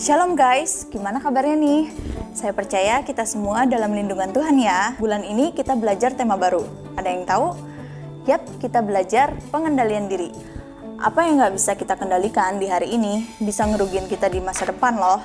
Shalom guys, gimana kabarnya nih? Saya percaya kita semua dalam lindungan Tuhan ya. Bulan ini kita belajar tema baru. Ada yang tahu? Yap, kita belajar pengendalian diri. Apa yang nggak bisa kita kendalikan di hari ini bisa ngerugiin kita di masa depan loh.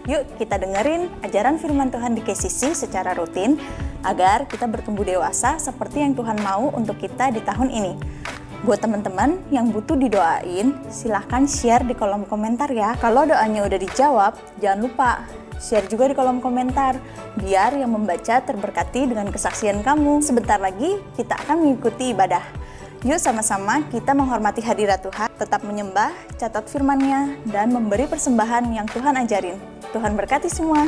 Yuk kita dengerin ajaran firman Tuhan di KCC secara rutin agar kita bertumbuh dewasa seperti yang Tuhan mau untuk kita di tahun ini. Buat teman-teman yang butuh didoain, silahkan share di kolom komentar ya. Kalau doanya udah dijawab, jangan lupa share juga di kolom komentar, biar yang membaca terberkati dengan kesaksian kamu. Sebentar lagi kita akan mengikuti ibadah. Yuk sama-sama kita menghormati hadirat Tuhan, tetap menyembah, catat firman-Nya, dan memberi persembahan yang Tuhan ajarin. Tuhan berkati semua.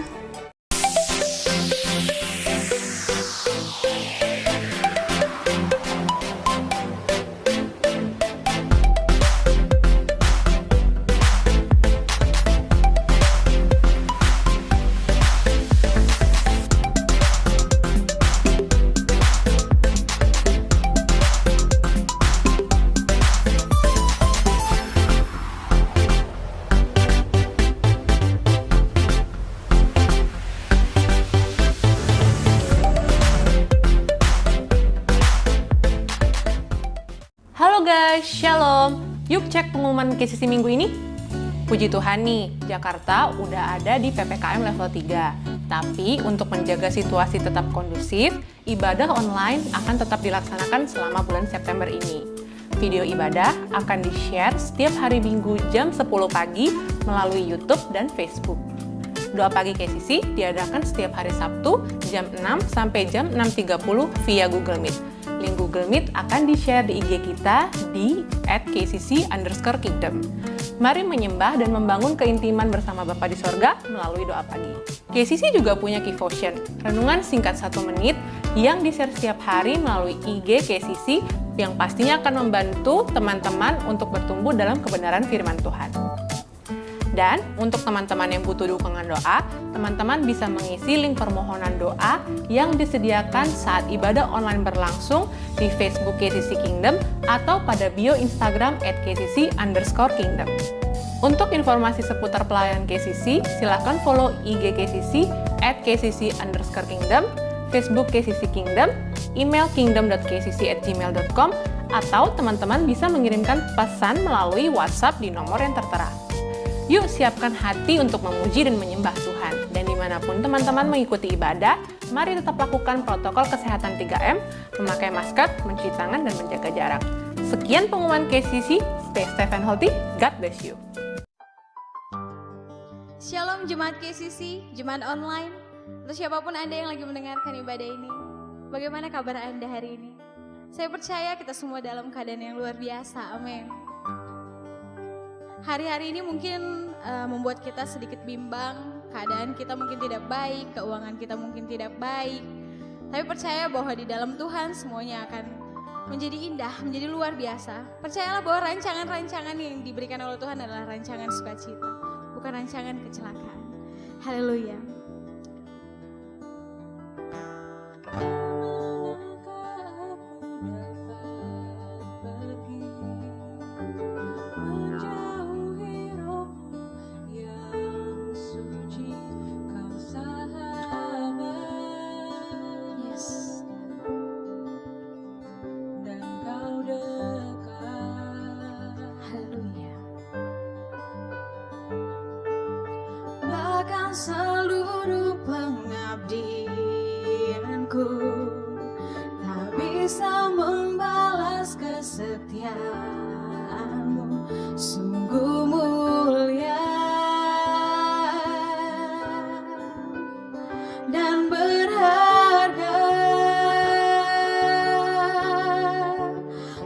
Halo guys, Shalom. Yuk cek pengumuman KCC minggu ini. Puji Tuhan nih, Jakarta udah ada di PPKM level 3. Tapi untuk menjaga situasi tetap kondusif, ibadah online akan tetap dilaksanakan selama bulan September ini. Video ibadah akan di-share setiap hari Minggu jam 10 pagi melalui YouTube dan Facebook. Doa pagi KCC diadakan setiap hari Sabtu jam 6 sampai jam 6.30 via Google Meet. Link Google Meet akan di-share di IG kita di @kcc_kingdom. Mari menyembah dan membangun keintiman bersama Bapa di sorga melalui doa pagi. KCC juga punya Keyvotion, renungan singkat 1 menit yang di-share setiap hari melalui IG KCC yang pastinya akan membantu teman-teman untuk bertumbuh dalam kebenaran firman Tuhan. Dan untuk teman-teman yang butuh dukungan doa, teman-teman bisa mengisi link permohonan doa yang disediakan saat ibadah online berlangsung di Facebook KCC Kingdom atau pada bio Instagram @kcc_kingdom. Untuk informasi seputar pelayanan KCC, silakan follow IG KCC @kcc_kingdom, Facebook KCC Kingdom, email kingdom.kcc@gmail.com, atau teman-teman bisa mengirimkan pesan melalui WhatsApp di nomor yang tertera. Yuk siapkan hati untuk memuji dan menyembah Tuhan. Dan dimanapun teman-teman mengikuti ibadah, mari tetap lakukan protokol kesehatan 3M, memakai masker, mencuci tangan, dan menjaga jarak. Sekian pengumuman KCC, stay safe and healthy, God bless you. Shalom Jemaat KCC, Jemaat Online, untuk siapapun Anda yang lagi mendengarkan ibadah ini. Bagaimana kabar Anda hari ini? Saya percaya kita semua dalam keadaan yang luar biasa, amin. Hari-hari ini mungkin membuat kita sedikit bimbang, keadaan kita mungkin tidak baik, keuangan kita mungkin tidak baik. Tapi percaya bahwa di dalam Tuhan semuanya akan menjadi indah, menjadi luar biasa. Percayalah bahwa rancangan-rancangan yang diberikan oleh Tuhan adalah rancangan sukacita, bukan rancangan kecelakaan. Haleluya. Seluruh pengabdianku tak bisa membalas kesetiaanmu, sungguh mulia dan berharga,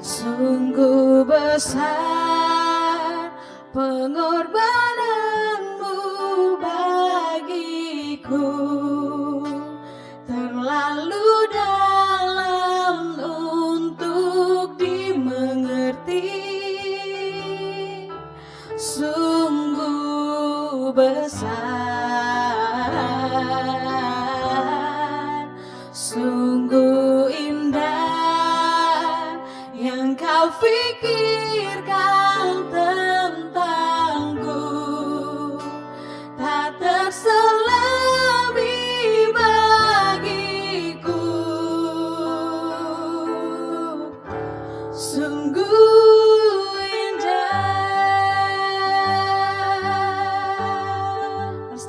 sungguh besar pengorbananmu bagiku, terlalu dalam untuk dimengerti, sungguh besar, sungguh indah yang kau pikirkan tentangku. Tak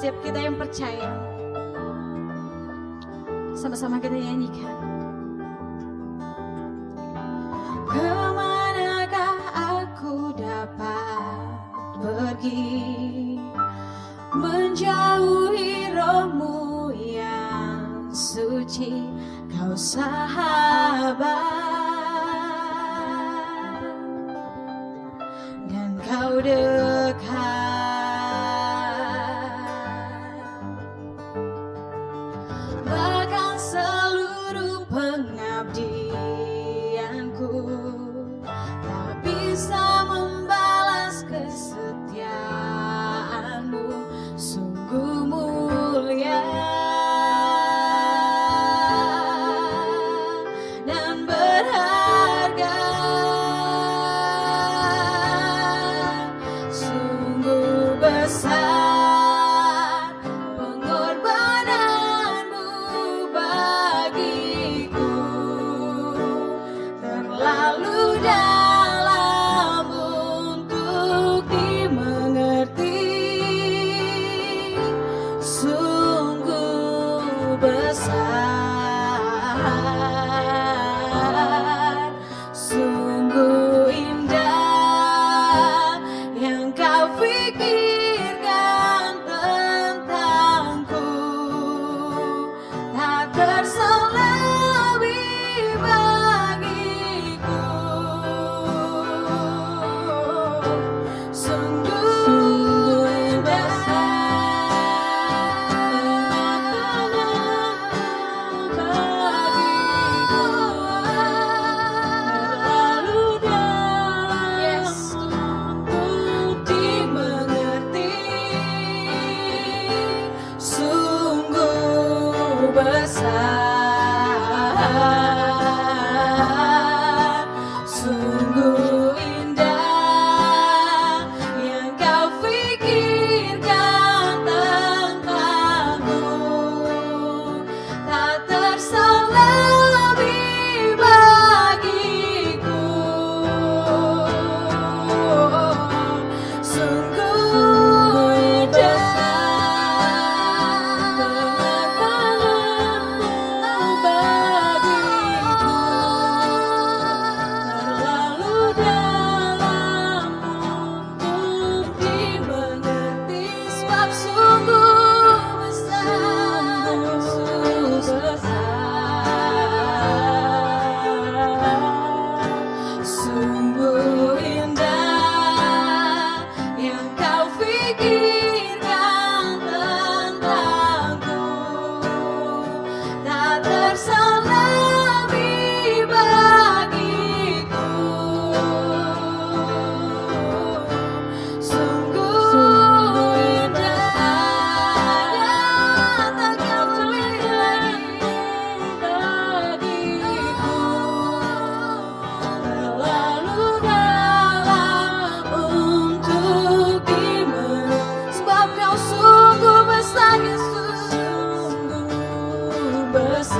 setiap kita yang percaya. Sama-sama kita nyanyikan. Kemanakah aku dapat pergi, menjauhi rohmu yang suci, kau sahabat dan kau dekat. Bahkan seluruh pengabdianku tak bisa membalas kesetiaanmu, sungguh mulia dan berharga, sungguh besar pengorbananmu bagiku, terlalu dalam untuk dimengerti, sungguh besar, sungguh indah yang kau pikirkan tentangku, tak terselebih bagiku, sungguh besar, sungguh indah yang kau pikirkan tentangku, tak terselebih bagiku, sungguh indah sungguh indah yang kau pikirkan tentangku, tak terselebih bagiku, sungguh indah yang tak kau lagi bagiku, terlalu dalam untuk dimengerti, sebab kau sungguh besar Yesus, sungguh besar,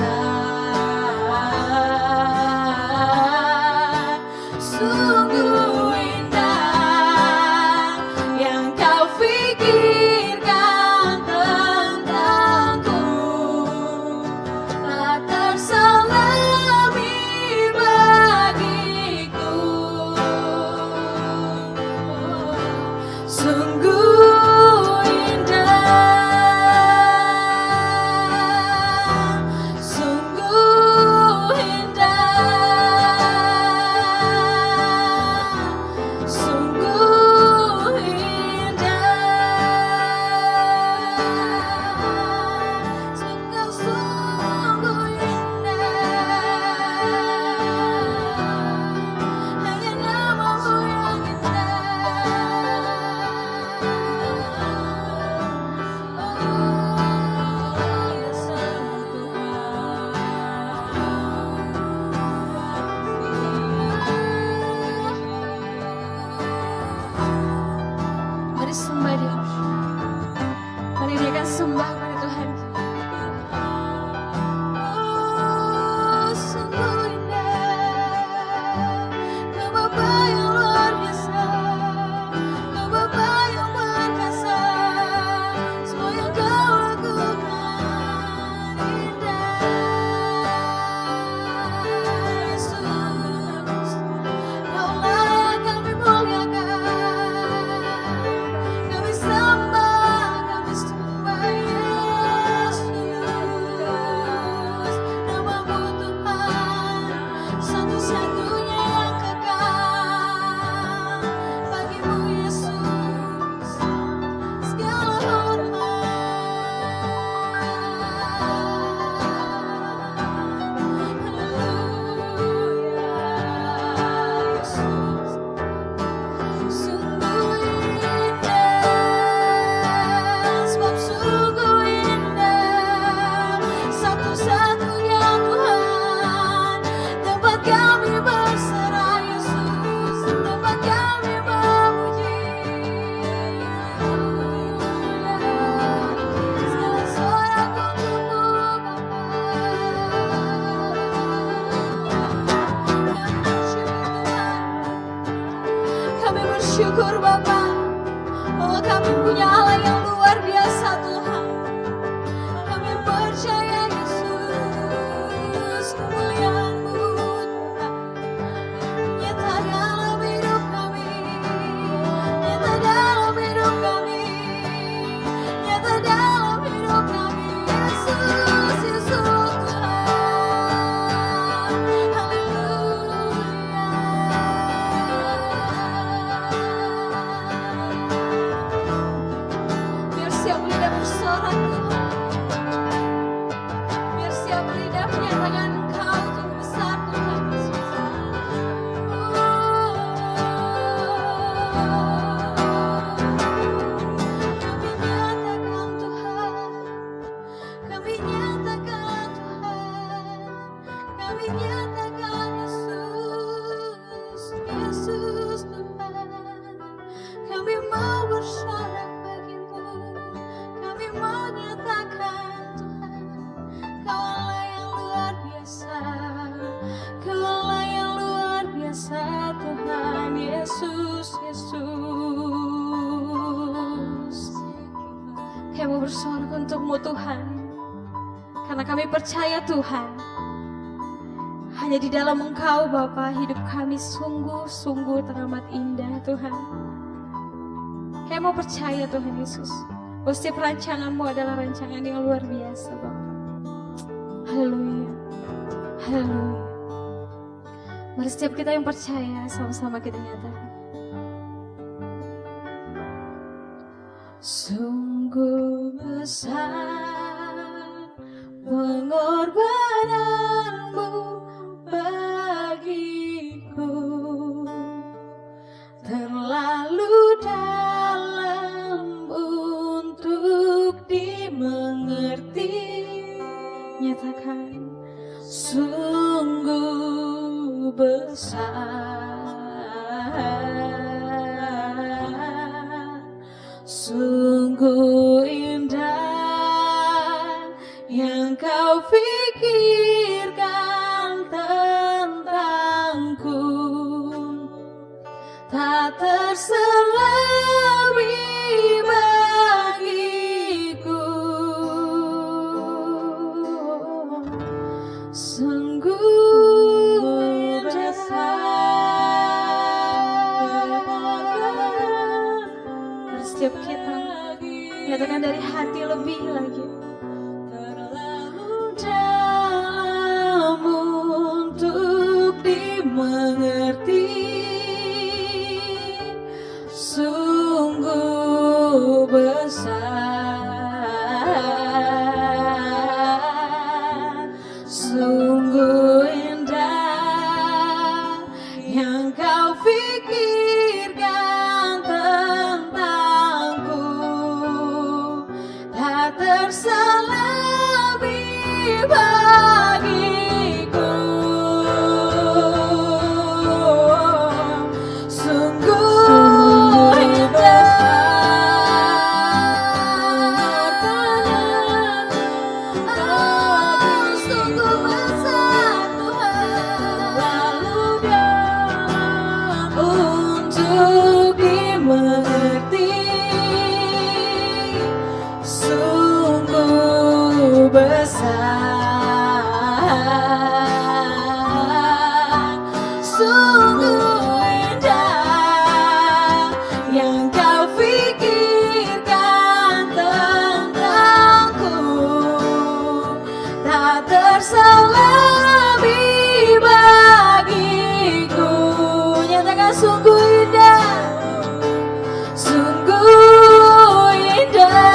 sungguh indah yang kau pikirkan tentangku, tak terselebih bagiku, sungguh indah, sungguh indah, sungguh indah, sungguh indah, hanya namamu yang Mari sembah Dia, mari naikkan sembah kepada Tuhan. Sungguh indah, Kau Bapa yang luar biasa, Kau Bapa yang perkasa, semua yang setiap lidah bersorak Tuhan. Biar setiap lidah menyatakan Engkau sungguh besar Tuhan Yesus. Kami nyatakan Tuhan, kami nyatakan Yesus, Yesus Tuhan. Kami mau bersorak bagimu, kami mau nyatakan Tuhan, Kaulah yang luar biasa, Kaulah yang luar biasa Tuhan Yesus, Yesus. Kami mau bersorak untuk-Mu Tuhan, karena kami percaya Tuhan, hanya di dalam Engkau Bapa hidup kami sungguh-sungguh teramat indah Tuhan. Kami mau percaya Tuhan Yesus, bahwa setiap rancangan-Mu adalah rancangan yang luar biasa Bapa. Haleluya, haleluya. Mari setiap kita yang percaya sama-sama kita nyatakan. Sungguh besar pengorbananmu bagiku, terlalu dalam untuk dimengerti. Nyatakan, sungguh besar, sungguh indah yang Kau pikirkan tentangku, tak terselami bagiku. Sungguh besar. Setiap kita nyatakan dari hati lebih lagi. Terlalu dalam untuk dimengerti, sungguh besar, sungguh indah yang Kau pikirkan tentangku, tak terselami bagiku. Sungguh indah, sungguh besar Tuhan, untuk dimengerti, sungguh besar, sungguh indah yang Kau pikirkan tentangku, tak terselami bagiku. Nyatakan, sungguh indah, sungguh indah,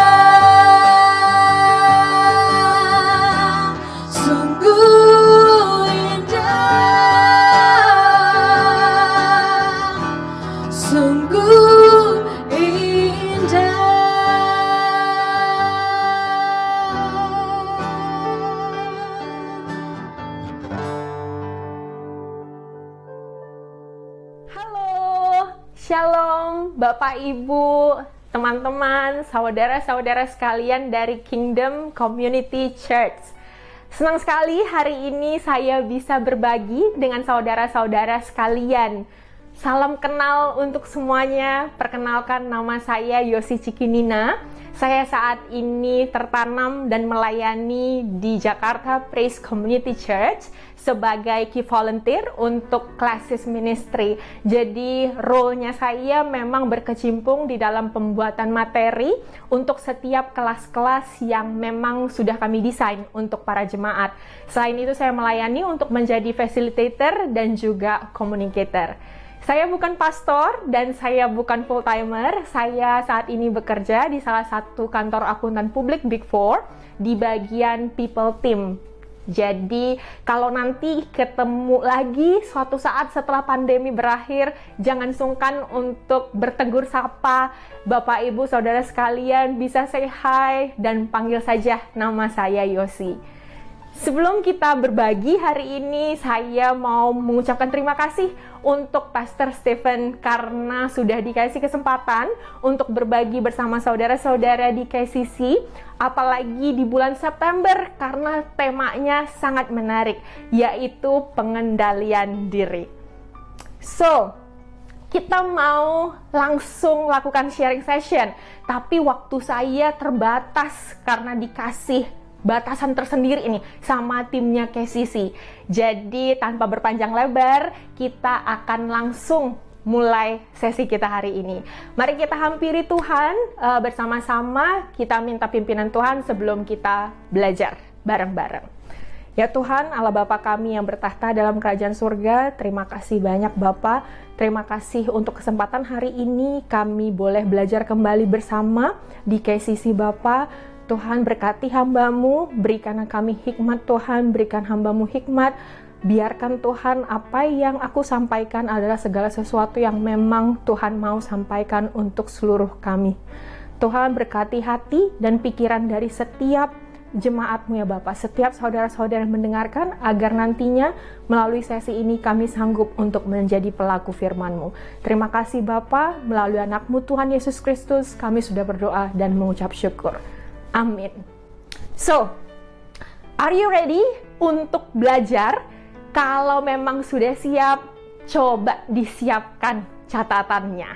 sungguh indah, sungguh indah. Halo, Shalom Bapak Ibu, teman-teman, saudara-saudara sekalian dari Kingdom Community Church. Senang sekali hari ini saya bisa berbagi dengan saudara-saudara sekalian. Salam kenal untuk semuanya. Perkenalkan, nama saya Yosi Cikinina. Saya saat ini tertanam dan melayani di Jakarta Praise Community Church sebagai key volunteer untuk Classes Ministry. Jadi role-nya saya memang berkecimpung di dalam pembuatan materi untuk setiap kelas-kelas yang memang sudah kami desain untuk para jemaat. Selain itu saya melayani untuk menjadi facilitator dan juga communicator. Saya bukan pastor dan saya bukan full-timer. Saya saat ini bekerja di salah satu kantor akuntan publik Big Four di bagian people team. Jadi kalau nanti ketemu lagi suatu saat setelah pandemi berakhir, jangan sungkan untuk bertegur sapa Bapak Ibu Saudara sekalian, bisa say hi dan panggil saja nama saya Yosi. Sebelum kita berbagi hari ini, saya mau mengucapkan terima kasih untuk Pastor Stephen karena sudah dikasih kesempatan untuk berbagi bersama saudara-saudara di KCC, apalagi di bulan September karena temanya sangat menarik, yaitu pengendalian diri. So, kita mau langsung lakukan sharing session, tapi waktu saya terbatas karena dikasih batasan tersendiri ini sama timnya KCC. Jadi tanpa berpanjang lebar, kita akan langsung mulai sesi kita hari ini. Mari kita hampiri Tuhan bersama-sama, kita minta pimpinan Tuhan sebelum kita belajar bareng-bareng. Ya Tuhan, Allah Bapa kami yang bertahta dalam kerajaan surga, terima kasih banyak Bapa. Terima kasih untuk kesempatan hari ini kami boleh belajar kembali bersama di KCC Bapa. Tuhan berkati hamba-Mu, berikan kami hikmat Tuhan, berikan hamba-Mu hikmat, biarkan Tuhan apa yang aku sampaikan adalah segala sesuatu yang memang Tuhan mau sampaikan untuk seluruh kami. Tuhan berkati hati dan pikiran dari setiap jemaat-Mu ya Bapak, setiap saudara-saudara yang mendengarkan, agar nantinya melalui sesi ini kami sanggup untuk menjadi pelaku firman-Mu. Terima kasih Bapak, melalui anak-Mu Tuhan Yesus Kristus, kami sudah berdoa dan mengucap syukur. Amin. So, are you ready untuk belajar? Kalau memang sudah siap, coba disiapkan catatannya.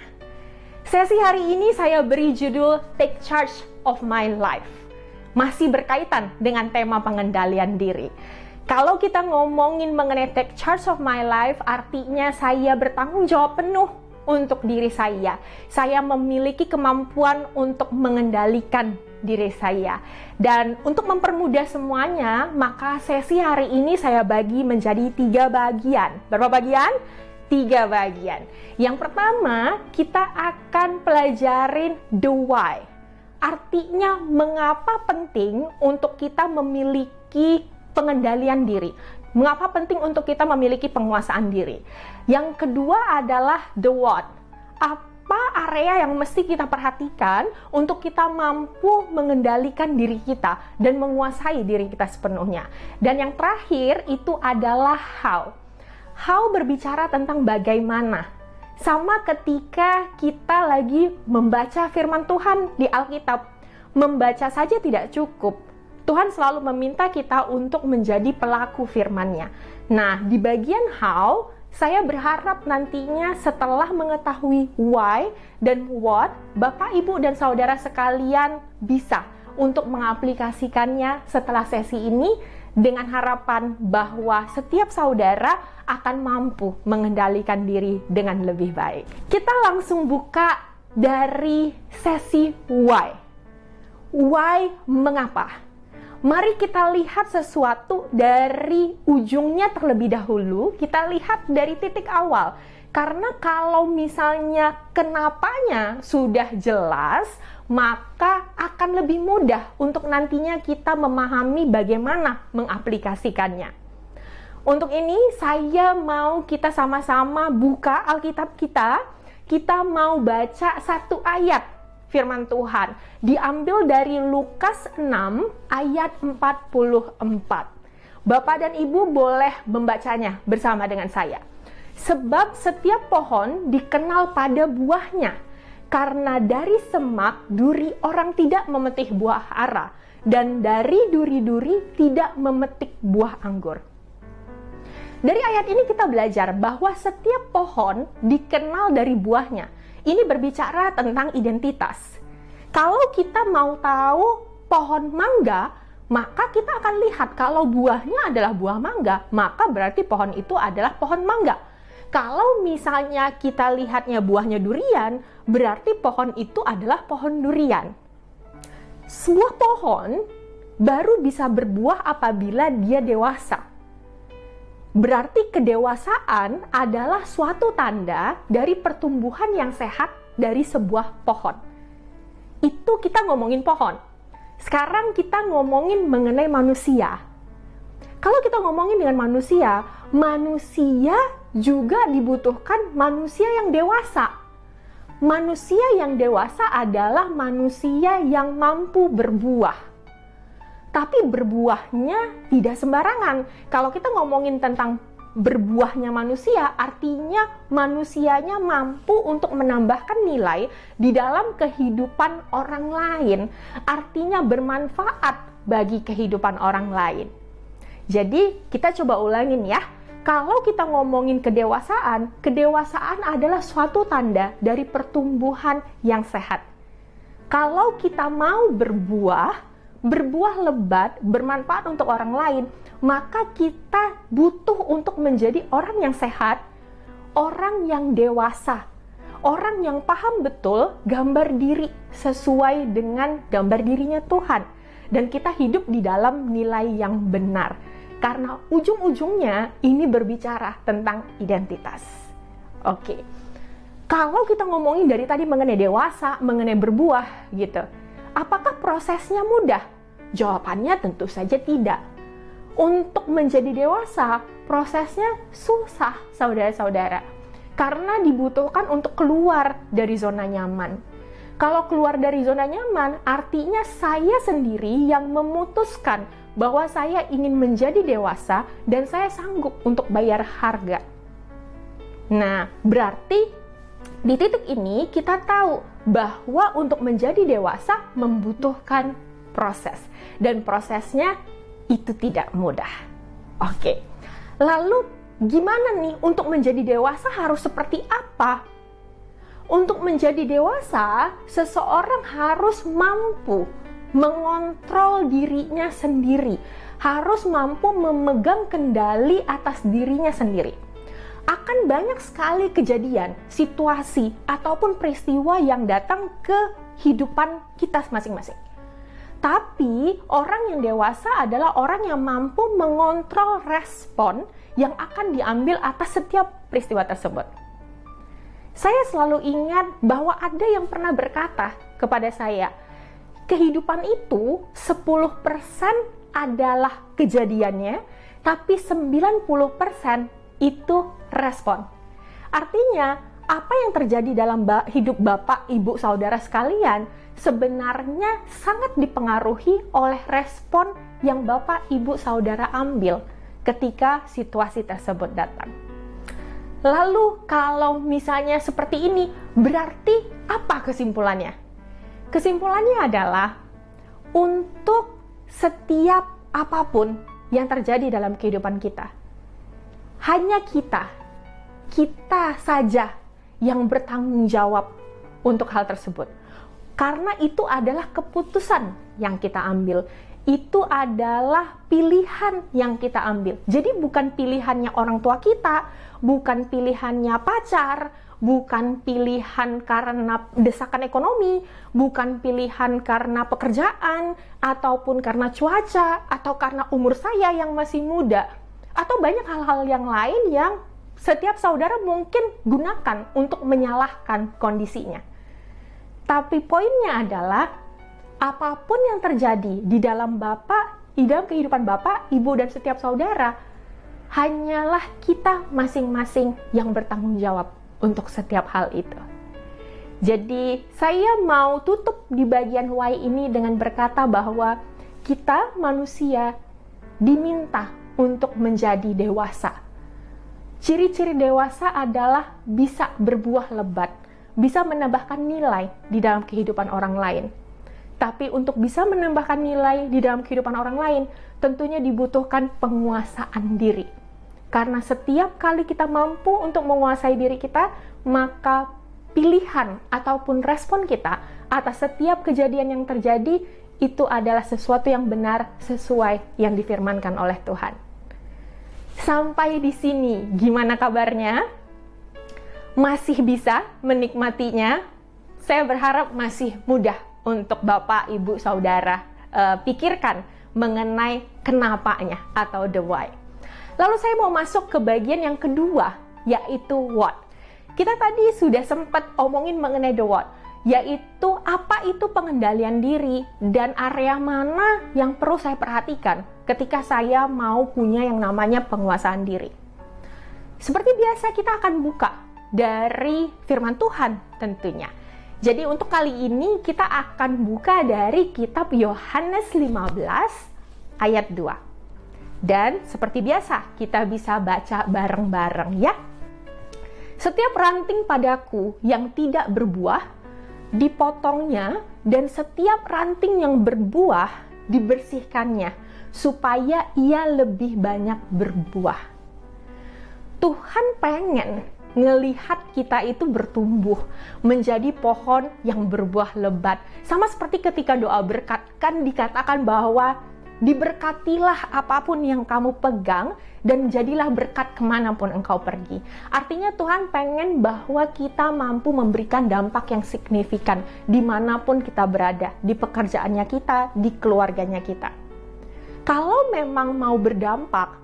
Sesi hari ini saya beri judul Take Charge of My Life. Masih berkaitan dengan tema pengendalian diri. Kalau kita ngomongin mengenai take charge of my life, artinya saya bertanggung jawab penuh untuk diri saya. Saya memiliki kemampuan untuk mengendalikan diri saya. Dan untuk mempermudah semuanya, maka sesi hari ini saya bagi menjadi 3 bagian. Berapa bagian? 3 bagian. Yang pertama, kita akan pelajarin the why. Artinya, mengapa penting untuk kita memiliki pengendalian diri. Mengapa penting untuk kita memiliki penguasaan diri. Yang kedua adalah the what. Apa area yang mesti kita perhatikan untuk kita mampu mengendalikan diri kita dan menguasai diri kita sepenuhnya. Dan yang terakhir itu adalah how. How berbicara tentang bagaimana. Sama ketika kita lagi membaca firman Tuhan di Alkitab. Membaca saja tidak cukup. Tuhan selalu meminta kita untuk menjadi pelaku firman-Nya. Nah, di bagian how, saya berharap nantinya setelah mengetahui why dan what, Bapak, Ibu, dan Saudara sekalian bisa untuk mengaplikasikannya setelah sesi ini dengan harapan bahwa setiap saudara akan mampu mengendalikan diri dengan lebih baik. Kita langsung buka dari sesi why. Why, mengapa? Mari kita lihat sesuatu dari ujungnya terlebih dahulu. Kita lihat dari titik awal. Karena kalau misalnya kenapanya sudah jelas, maka akan lebih mudah untuk nantinya kita memahami bagaimana mengaplikasikannya. Untuk ini saya mau kita sama-sama buka Alkitab kita. Kita mau baca satu ayat firman Tuhan, diambil dari Lukas 6 ayat 44. Bapak dan Ibu boleh membacanya bersama dengan saya. Sebab setiap pohon dikenal pada buahnya, karena dari semak duri orang tidak memetik buah ara, dan dari duri-duri tidak memetik buah anggur. Dari ayat ini kita belajar bahwa setiap pohon dikenal dari buahnya. Ini berbicara tentang identitas. Kalau kita mau tahu pohon mangga, maka kita akan lihat kalau buahnya adalah buah mangga, maka berarti pohon itu adalah pohon mangga. Kalau misalnya kita lihatnya buahnya durian, berarti pohon itu adalah pohon durian. Sebuah pohon baru bisa berbuah apabila dia dewasa. Berarti kedewasaan adalah suatu tanda dari pertumbuhan yang sehat dari sebuah pohon. Itu kita ngomongin pohon. Sekarang kita ngomongin mengenai manusia. Kalau kita ngomongin dengan manusia, manusia juga dibutuhkan manusia yang dewasa. Manusia yang dewasa adalah manusia yang mampu berbuah. Tapi berbuahnya tidak sembarangan. Kalau kita ngomongin tentang berbuahnya manusia, artinya manusianya mampu untuk menambahkan nilai di dalam kehidupan orang lain. Artinya bermanfaat bagi kehidupan orang lain. Jadi kita coba ulangin ya. Kalau kita ngomongin kedewasaan, kedewasaan adalah suatu tanda dari pertumbuhan yang sehat. Kalau kita mau berbuah lebat, bermanfaat untuk orang lain, maka kita butuh untuk menjadi orang yang sehat, orang yang dewasa, orang yang paham betul gambar diri sesuai dengan gambar dirinya Tuhan. Dan kita hidup di dalam nilai yang benar. Karena ujung-ujungnya ini berbicara tentang identitas. Oke. Kalau kita ngomongin dari tadi mengenai dewasa, mengenai berbuah gitu. Apakah prosesnya mudah? Jawabannya tentu saja tidak. Untuk menjadi dewasa, prosesnya susah, saudara-saudara. Karena dibutuhkan untuk keluar dari zona nyaman. Kalau keluar dari zona nyaman, artinya saya sendiri yang memutuskan bahwa saya ingin menjadi dewasa dan saya sanggup untuk bayar harga. Nah, berarti di titik ini kita tahu bahwa untuk menjadi dewasa membutuhkan proses. Dan prosesnya itu tidak mudah. Oke. Lalu gimana nih untuk menjadi dewasa harus seperti apa? Untuk menjadi dewasa, seseorang harus mampu mengontrol dirinya sendiri. Harus mampu memegang kendali atas dirinya sendiri. Akan banyak sekali kejadian, situasi, ataupun peristiwa yang datang ke kehidupan kita masing-masing. Tapi orang yang dewasa adalah orang yang mampu mengontrol respon yang akan diambil atas setiap peristiwa tersebut. Saya selalu ingat bahwa ada yang pernah berkata kepada saya, kehidupan itu 10% adalah kejadiannya, tapi 90% itu respon. Artinya, apa yang terjadi dalam hidup Bapak, Ibu, Saudara sekalian sebenarnya sangat dipengaruhi oleh respon yang Bapak, Ibu, Saudara ambil ketika situasi tersebut datang. Lalu kalau misalnya seperti ini, berarti apa kesimpulannya? Kesimpulannya adalah untuk setiap apapun yang terjadi dalam kehidupan kita, hanya kita saja yang bertanggung jawab untuk hal tersebut. Karena itu adalah keputusan yang kita ambil. Itu adalah pilihan yang kita ambil. Jadi bukan pilihannya orang tua kita, bukan pilihannya pacar, bukan pilihan karena desakan ekonomi, bukan pilihan karena pekerjaan, ataupun karena cuaca, atau karena umur saya yang masih muda, atau banyak hal-hal yang lain yang setiap saudara mungkin gunakan untuk menyalahkan kondisinya. Tapi poinnya adalah, apapun yang terjadi di dalam kehidupan Bapak, Ibu, dan setiap saudara, hanyalah kita masing-masing yang bertanggung jawab untuk setiap hal itu. Jadi, saya mau tutup di bagian Y ini dengan berkata bahwa kita manusia diminta untuk menjadi dewasa. Ciri-ciri dewasa adalah bisa berbuah lebat, bisa menambahkan nilai di dalam kehidupan orang lain. Tapi untuk bisa menambahkan nilai di dalam kehidupan orang lain, tentunya dibutuhkan penguasaan diri. Karena setiap kali kita mampu untuk menguasai diri kita, maka pilihan ataupun respon kita atas setiap kejadian yang terjadi, itu adalah sesuatu yang benar sesuai yang difirmankan oleh Tuhan. Sampai di sini, gimana kabarnya? Masih bisa menikmatinya? Saya berharap masih mudah untuk Bapak, Ibu, Saudara pikirkan mengenai kenapanya atau the why. Lalu saya mau masuk ke bagian yang kedua, yaitu what. Kita tadi sudah sempat omongin mengenai the what, yaitu apa itu pengendalian diri dan area mana yang perlu saya perhatikan ketika saya mau punya yang namanya penguasaan diri. Seperti biasa kita akan buka dari firman Tuhan tentunya. Jadi untuk kali ini kita akan buka dari kitab Yohanes 15 ayat 2. Dan seperti biasa kita bisa baca bareng-bareng ya. Setiap ranting padaku yang tidak berbuah, dipotongnya, dan setiap ranting yang berbuah, dibersihkannya, supaya ia lebih banyak berbuah. Tuhan pengen ngelihat kita itu bertumbuh, menjadi pohon yang berbuah lebat. Sama seperti ketika doa berkat, kan dikatakan bahwa diberkatilah apapun yang kamu pegang dan jadilah berkat kemanapun engkau pergi. Artinya Tuhan pengen bahwa kita mampu memberikan dampak yang signifikan dimanapun kita berada, di pekerjaannya kita, di keluarganya kita. Kalau memang mau berdampak,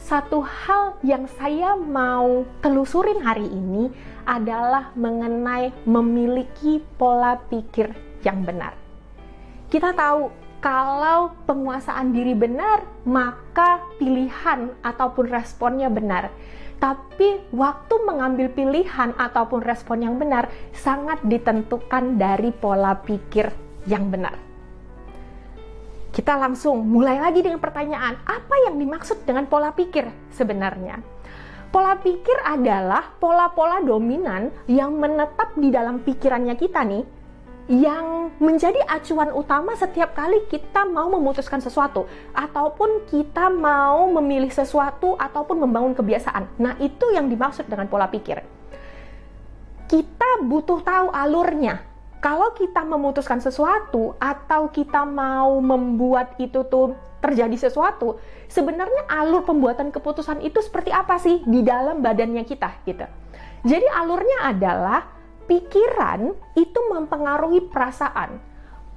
satu hal yang saya mau telusurin hari ini adalah mengenai memiliki pola pikir yang benar. Kita tahu kalau penguasaan diri benar, maka pilihan ataupun responnya benar. Tapi waktu mengambil pilihan ataupun respon yang benar sangat ditentukan dari pola pikir yang benar. Kita langsung mulai lagi dengan pertanyaan, apa yang dimaksud dengan pola pikir sebenarnya? Pola pikir adalah pola-pola dominan yang menetap di dalam pikirannya kita nih, yang menjadi acuan utama setiap kali kita mau memutuskan sesuatu ataupun kita mau memilih sesuatu ataupun membangun kebiasaan. Nah, itu yang dimaksud dengan pola pikir. Kita butuh tahu alurnya. Kalau kita memutuskan sesuatu atau kita mau membuat itu tuh terjadi sesuatu, sebenarnya alur pembuatan keputusan itu seperti apa sih di dalam badannya kita gitu. Jadi alurnya adalah pikiran itu mempengaruhi perasaan.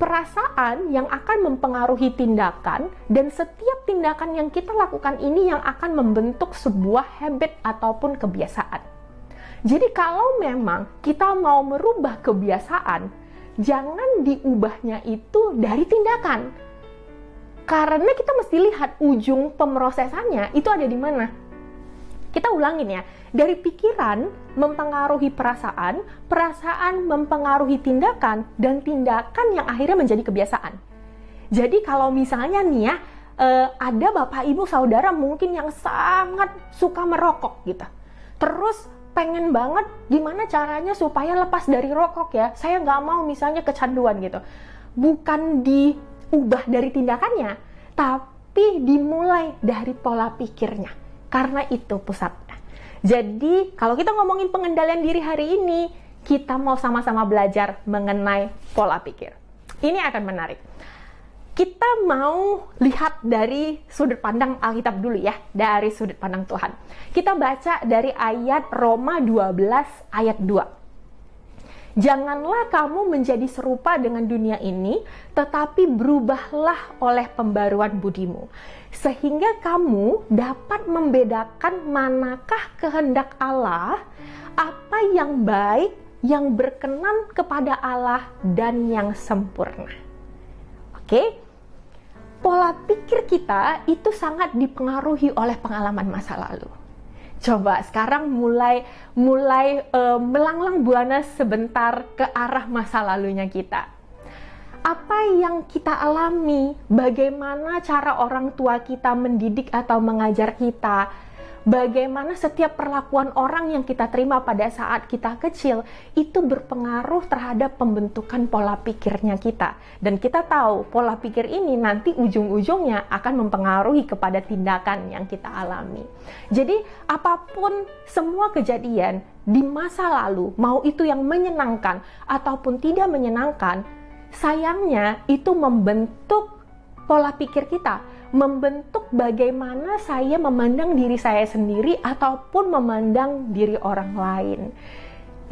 Perasaan yang akan mempengaruhi tindakan, dan setiap tindakan yang kita lakukan ini yang akan membentuk sebuah habit ataupun kebiasaan. Jadi kalau memang kita mau merubah kebiasaan, jangan diubahnya itu dari tindakan. Karena kita mesti lihat ujung pemrosesannya itu ada di mana. Kita ulangin ya, dari pikiran mempengaruhi perasaan, perasaan mempengaruhi tindakan, dan tindakan yang akhirnya menjadi kebiasaan. Jadi kalau misalnya nih ya, ada bapak ibu saudara mungkin yang sangat suka merokok gitu. Terus pengen banget gimana caranya supaya lepas dari rokok ya. Saya nggak mau misalnya kecanduan gitu. Bukan diubah dari tindakannya, tapi dimulai dari pola pikirnya. Karena itu pusatnya. Jadi, kalau kita ngomongin pengendalian diri hari ini, kita mau sama-sama belajar mengenai pola pikir. Ini akan menarik. Kita mau lihat dari sudut pandang Alkitab dulu ya, dari sudut pandang Tuhan. Kita baca dari ayat Roma 12 ayat 2. Janganlah kamu menjadi serupa dengan dunia ini, tetapi berubahlah oleh pembaruan budimu, sehingga kamu dapat membedakan manakah kehendak Allah, apa yang baik, yang berkenan kepada Allah, dan yang sempurna. Oke? Pola pikir kita itu sangat dipengaruhi oleh pengalaman masa lalu. Coba sekarang mulai melanglang buana sebentar ke arah masa lalunya kita. Apa yang kita alami, bagaimana cara orang tua kita mendidik atau mengajar kita, bagaimana setiap perlakuan orang yang kita terima pada saat kita kecil, itu berpengaruh terhadap pembentukan pola pikirnya kita. Dan kita tahu pola pikir ini nanti ujung-ujungnya akan mempengaruhi kepada tindakan yang kita alami. Jadi apapun semua kejadian di masa lalu, mau itu yang menyenangkan ataupun tidak menyenangkan, sayangnya itu membentuk pola pikir kita, membentuk bagaimana saya memandang diri saya sendiri ataupun memandang diri orang lain.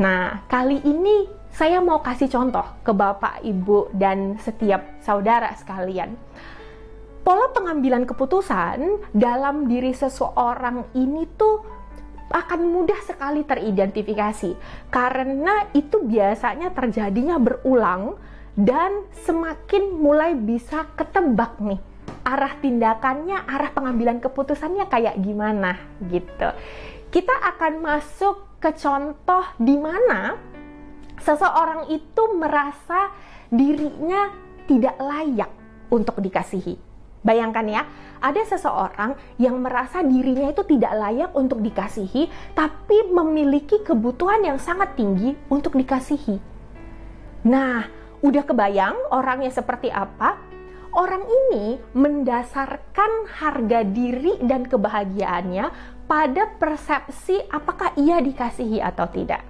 Nah, kali ini saya mau kasih contoh ke Bapak, Ibu, dan setiap saudara sekalian. pola pengambilan keputusan dalam diri seseorang ini tuh akan mudah sekali teridentifikasi karena itu biasanya terjadinya berulang dan semakin mulai bisa ketebak nih arah tindakannya, arah pengambilan keputusannya kayak gimana gitu. Kita akan masuk ke contoh di mana seseorang itu merasa dirinya tidak layak untuk dikasihi. Bayangkan ya, ada seseorang yang merasa dirinya itu tidak layak untuk dikasihi, tapi memiliki kebutuhan yang sangat tinggi untuk dikasihi. Nah, udah kebayang orangnya seperti apa? Orang ini mendasarkan harga diri dan kebahagiaannya pada persepsi apakah ia dikasihi atau tidak.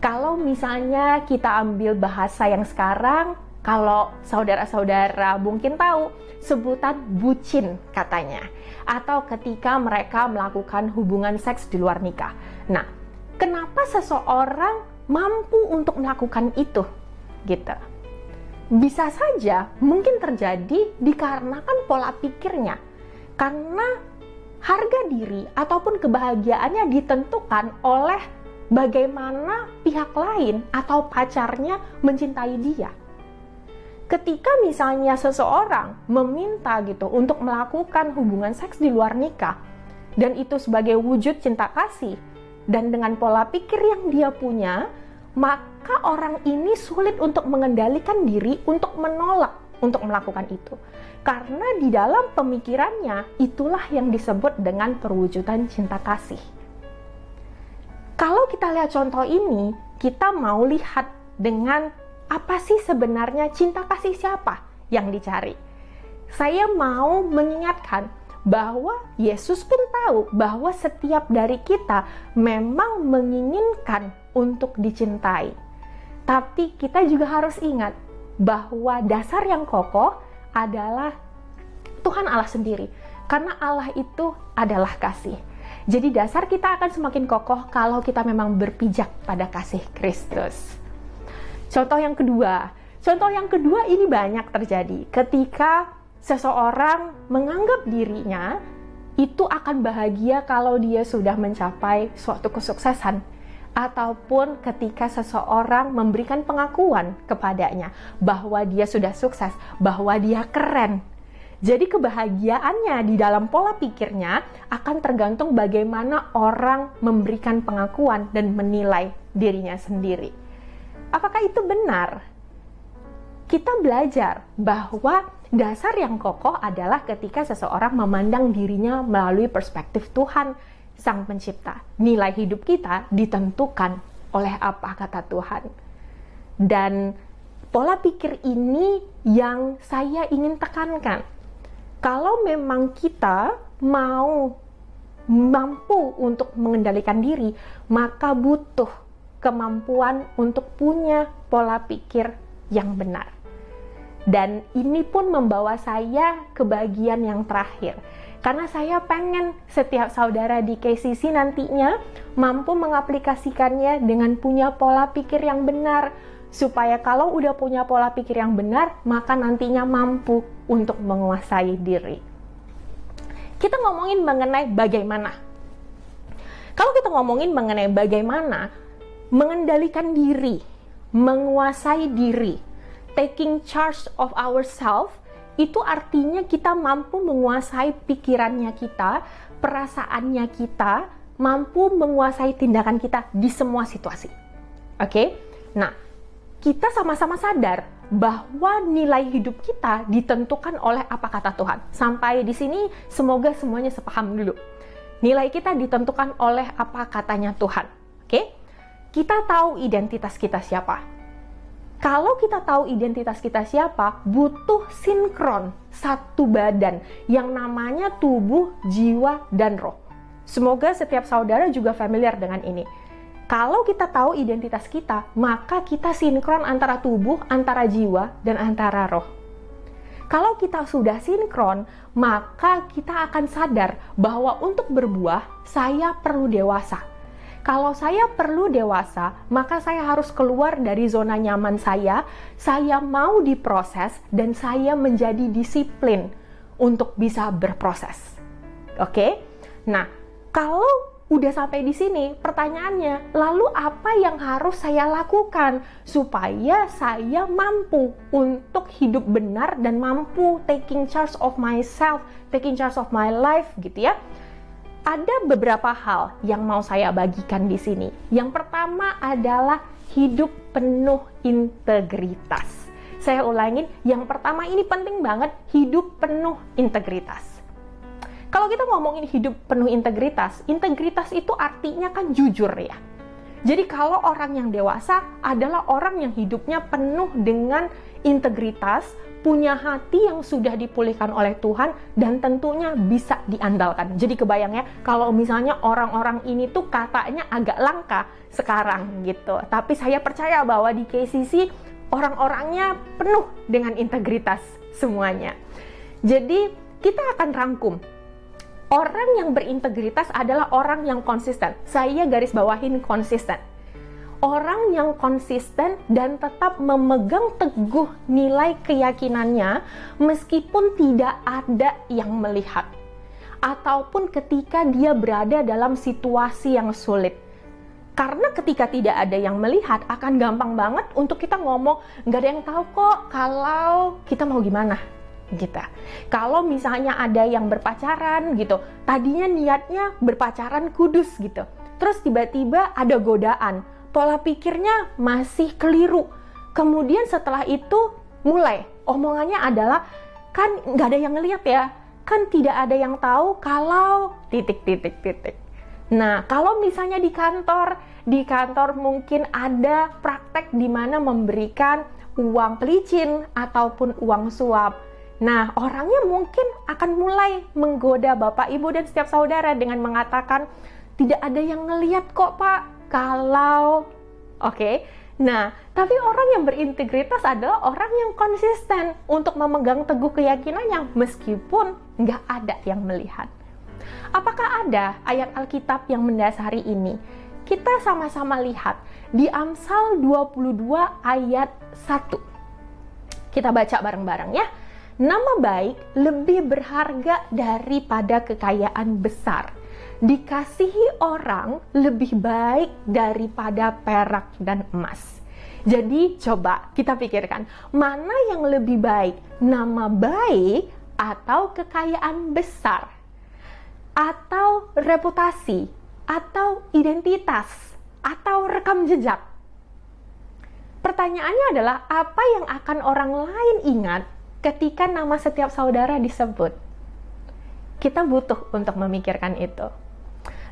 Kalau misalnya kita ambil bahasa yang sekarang, kalau saudara-saudara mungkin tahu sebutan bucin katanya, atau ketika mereka melakukan hubungan seks di luar nikah. Nah, kenapa seseorang mampu untuk melakukan itu? Gitu. Bisa saja mungkin terjadi dikarenakan pola pikirnya. Karena harga diri ataupun kebahagiaannya ditentukan oleh bagaimana pihak lain atau pacarnya mencintai dia. Ketika misalnya seseorang meminta gitu untuk melakukan hubungan seks di luar nikah dan itu sebagai wujud cinta kasih dan dengan pola pikir yang dia punya, maka orang ini sulit untuk mengendalikan diri untuk menolak untuk melakukan itu. Karena di dalam pemikirannya itulah yang disebut dengan perwujudan cinta kasih. Kalau kita lihat contoh ini, kita mau lihat dengan apa sih sebenarnya cinta kasih siapa yang dicari? Saya mau mengingatkan bahwa Yesus pun tahu bahwa setiap dari kita memang menginginkan untuk dicintai. Tapi kita juga harus ingat bahwa dasar yang kokoh adalah Tuhan Allah sendiri. Karena Allah itu adalah kasih. Jadi dasar kita akan semakin kokoh kalau kita memang berpijak pada kasih Kristus. Contoh yang kedua ini banyak terjadi ketika seseorang menganggap dirinya itu akan bahagia kalau dia sudah mencapai suatu kesuksesan, ataupun ketika seseorang memberikan pengakuan kepadanya bahwa dia sudah sukses, bahwa dia keren. Jadi kebahagiaannya di dalam pola pikirnya akan tergantung bagaimana orang memberikan pengakuan dan menilai dirinya sendiri. Apakah itu benar? Kita belajar bahwa dasar yang kokoh adalah ketika seseorang memandang dirinya melalui perspektif Tuhan, Sang Pencipta. Nilai hidup kita ditentukan oleh apa kata Tuhan. Dan pola pikir ini yang saya ingin tekankan. Kalau memang kita mampu untuk mengendalikan diri, maka butuh kemampuan untuk punya pola pikir yang benar. Dan ini pun membawa saya ke bagian yang terakhir. Karena saya pengen setiap saudara di KCC nantinya mampu mengaplikasikannya dengan punya pola pikir yang benar. Supaya kalau udah punya pola pikir yang benar, maka nantinya mampu untuk menguasai diri. Kita ngomongin mengenai bagaimana. Kalau kita ngomongin mengenai bagaimana mengendalikan diri, menguasai diri, taking charge of ourselves, itu artinya kita mampu menguasai pikirannya kita, perasaannya kita, mampu menguasai tindakan kita di semua situasi. Oke? Nah, kita sama-sama sadar bahwa nilai hidup kita ditentukan oleh apa kata Tuhan. Sampai di sini semoga semuanya sepaham dulu. Nilai kita ditentukan oleh apa katanya Tuhan. Oke? Kita tahu identitas kita siapa. Kalau kita tahu identitas kita siapa, butuh sinkron satu badan yang namanya tubuh, jiwa, dan roh. Semoga setiap saudara juga familiar dengan ini. Kalau kita tahu identitas kita, maka kita sinkron antara tubuh, antara jiwa, dan antara roh. Kalau kita sudah sinkron, maka kita akan sadar bahwa untuk berbuah, saya perlu dewasa. Kalau saya perlu dewasa, maka saya harus keluar dari zona nyaman saya mau diproses, dan saya menjadi disiplin untuk bisa berproses. Oke? Nah, kalau udah sampai di sini, pertanyaannya, lalu apa yang harus saya lakukan supaya saya mampu untuk hidup benar dan mampu taking charge of myself, taking charge of my life gitu ya? Ada beberapa hal yang mau saya bagikan di sini. Yang pertama adalah hidup penuh integritas. Saya ulangin, yang pertama ini penting banget, hidup penuh integritas. Kalau kita ngomongin hidup penuh integritas, integritas itu artinya kan jujur ya. Jadi kalau orang yang dewasa adalah orang yang hidupnya penuh dengan integritas, punya hati yang sudah dipulihkan oleh Tuhan, dan tentunya bisa diandalkan. Jadi kebayang ya, kalau misalnya orang-orang ini tuh katanya agak langka sekarang gitu. Tapi saya percaya bahwa di KCC, orang-orangnya penuh dengan integritas semuanya. Jadi kita akan rangkum. Orang yang berintegritas adalah orang yang konsisten. Saya garis bawahin konsisten. Orang yang konsisten dan tetap memegang teguh nilai keyakinannya meskipun tidak ada yang melihat. Ataupun ketika dia berada dalam situasi yang sulit. Karena ketika tidak ada yang melihat, akan gampang banget untuk kita ngomong, nggak ada yang tahu kok kalau kita mau gimana. Gitu. Kalau misalnya ada yang berpacaran gitu, tadinya niatnya berpacaran kudus gitu. Terus tiba-tiba ada godaan, pola pikirnya masih keliru. Kemudian setelah itu mulai, omongannya adalah, kan nggak ada yang ngelihat ya, kan tidak ada yang tahu kalau titik. Nah, kalau misalnya di kantor mungkin ada praktek di mana memberikan uang pelicin ataupun uang suap. Nah, orangnya mungkin akan mulai menggoda Bapak, Ibu, dan setiap saudara dengan mengatakan, tidak ada yang ngelihat kok Pak, kalau... Oke. Nah, tapi orang yang berintegritas adalah orang yang konsisten untuk memegang teguh keyakinannya meskipun nggak ada yang melihat. Apakah ada ayat Alkitab yang mendasari ini? Kita sama-sama lihat di Amsal 22 ayat 1. Kita baca bareng-bareng ya. Nama baik lebih berharga daripada kekayaan besar. Dikasihi orang lebih baik daripada perak dan emas. Jadi coba kita pikirkan, mana yang lebih baik? Nama baik atau kekayaan besar? Atau reputasi, atau identitas, atau rekam jejak? Pertanyaannya adalah, apa yang akan orang lain ingat ketika nama setiap saudara disebut? Kita butuh untuk memikirkan itu.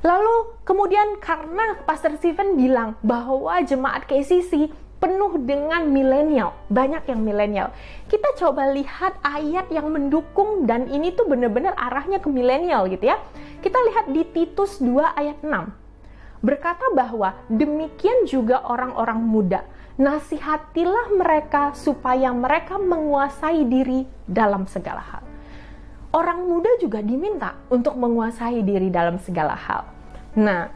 Lalu kemudian karena Pastor Steven bilang bahwa jemaat KCC penuh dengan milenial, banyak yang milenial. Kita coba lihat ayat yang mendukung dan ini tuh benar-benar arahnya ke milenial gitu ya. Kita lihat di Titus 2 ayat 6. Berkata bahwa demikian juga orang-orang muda, nasihatilah mereka supaya mereka menguasai diri dalam segala hal. Orang muda juga diminta untuk menguasai diri dalam segala hal. Nah,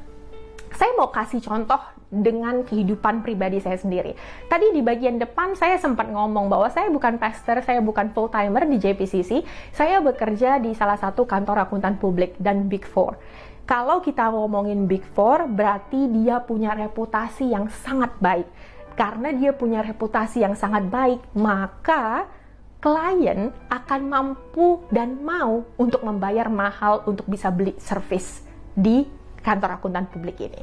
saya mau kasih contoh dengan kehidupan pribadi saya sendiri. Tadi di bagian depan saya sempat ngomong bahwa saya bukan pastor, saya bukan full timer di JPCC. Saya bekerja di salah satu kantor akuntan publik dan Big Four. Kalau kita ngomongin Big Four, berarti dia punya reputasi yang sangat baik. Karena dia punya reputasi yang sangat baik, maka klien akan mampu dan mau untuk membayar mahal untuk bisa beli service di kantor akuntan publik ini.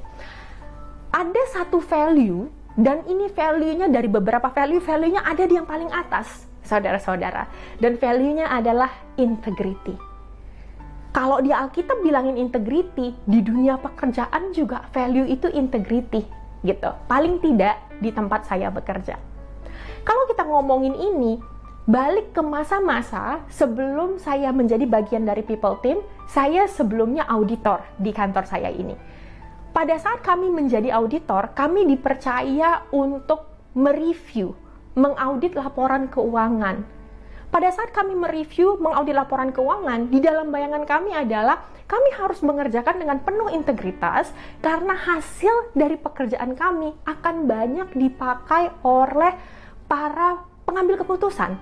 Ada satu value, dan ini value-nya dari beberapa value-nya ada di yang paling atas, saudara-saudara. Dan value-nya adalah integrity. Kalau di Alkitab bilangin integrity, di dunia pekerjaan juga value itu integrity, gitu. Paling tidak di tempat saya bekerja. Kalau kita ngomongin ini, balik ke masa-masa sebelum saya menjadi bagian dari people team, saya sebelumnya auditor di kantor saya ini. Pada saat kami menjadi auditor, kami dipercaya untuk mereview, mengaudit laporan keuangan. Pada saat kami mereview, mengaudit laporan keuangan, di dalam bayangan kami adalah kami harus mengerjakan dengan penuh integritas karena hasil dari pekerjaan kami akan banyak dipakai oleh para pengambil keputusan.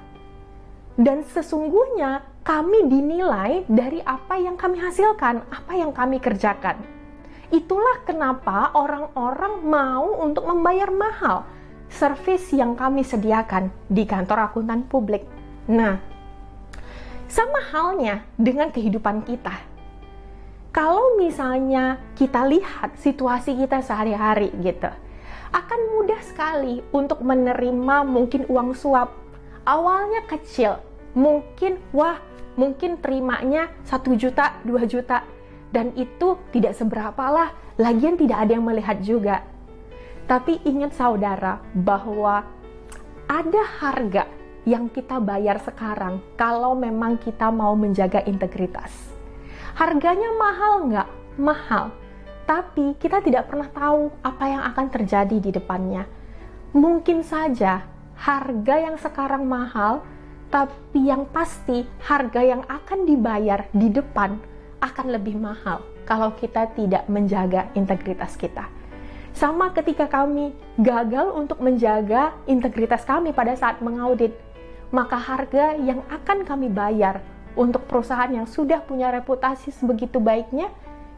Dan sesungguhnya kami dinilai dari apa yang kami hasilkan, apa yang kami kerjakan. Itulah kenapa orang-orang mau untuk membayar mahal servis yang kami sediakan di kantor akuntan publik. Nah, sama halnya dengan kehidupan kita. Kalau misalnya kita lihat situasi kita sehari-hari gitu, akan mudah sekali untuk menerima mungkin uang suap. Awalnya kecil, mungkin terimanya 1 juta, 2 juta, dan itu tidak seberapa lah, lagian tidak ada yang melihat juga. Tapi ingat saudara, bahwa ada harga yang kita bayar sekarang kalau memang kita mau menjaga integritas. Harganya mahal nggak? Mahal. Tapi kita tidak pernah tahu apa yang akan terjadi di depannya. Mungkin saja harga yang sekarang mahal, tapi yang pasti harga yang akan dibayar di depan akan lebih mahal kalau kita tidak menjaga integritas kita. Sama ketika kami gagal untuk menjaga integritas kami pada saat mengaudit, maka harga yang akan kami bayar untuk perusahaan yang sudah punya reputasi sebegitu baiknya,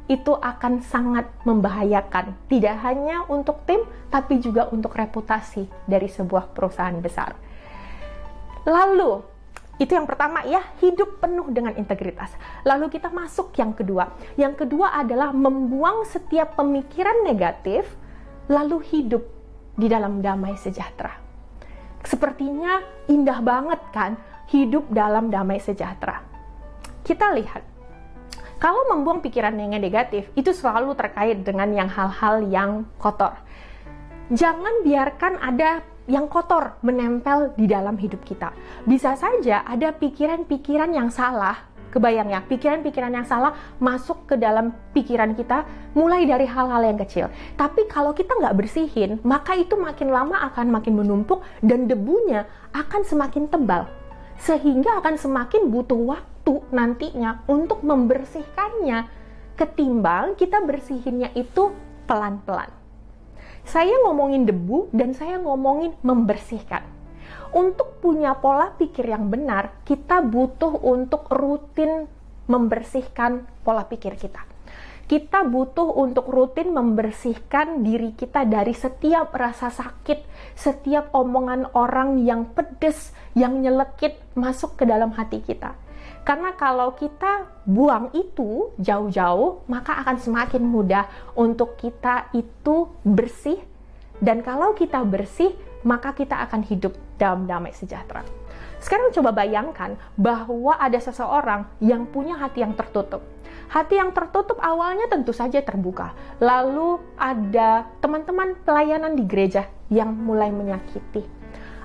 itu akan sangat membahayakan. Tidak hanya untuk tim, tapi juga untuk reputasi dari sebuah perusahaan besar. Lalu, itu yang pertama ya, hidup penuh dengan integritas. Lalu kita masuk yang kedua. Yang kedua adalah membuang setiap pemikiran negatif, lalu hidup di dalam damai sejahtera. Sepertinya indah banget kan, hidup dalam damai sejahtera. Kita lihat, kalau membuang pikiran yang negatif, itu selalu terkait dengan yang hal-hal yang kotor. Jangan biarkan ada yang kotor menempel di dalam hidup kita. Bisa saja ada pikiran-pikiran yang salah, kebayang ya, pikiran-pikiran yang salah masuk ke dalam pikiran kita, mulai dari hal-hal yang kecil. Tapi kalau kita nggak bersihin, maka itu makin lama akan makin menumpuk dan debunya akan semakin tebal. Sehingga akan semakin butuh waktu nantinya untuk membersihkannya, ketimbang kita bersihinnya itu pelan-pelan. Saya ngomongin debu dan saya ngomongin membersihkan. Untuk punya pola pikir yang benar, kita butuh untuk rutin membersihkan pola pikir kita. Kita butuh untuk rutin membersihkan diri kita dari setiap rasa sakit, setiap omongan orang yang pedes, yang nyelekit masuk ke dalam hati kita. Karena kalau kita buang itu jauh-jauh, maka akan semakin mudah untuk kita itu bersih. Dan kalau kita bersih, maka kita akan hidup dalam damai sejahtera. Sekarang coba bayangkan bahwa ada seseorang yang punya hati yang tertutup. Hati yang tertutup awalnya tentu saja terbuka. Lalu ada teman-teman pelayanan di gereja yang mulai menyakiti.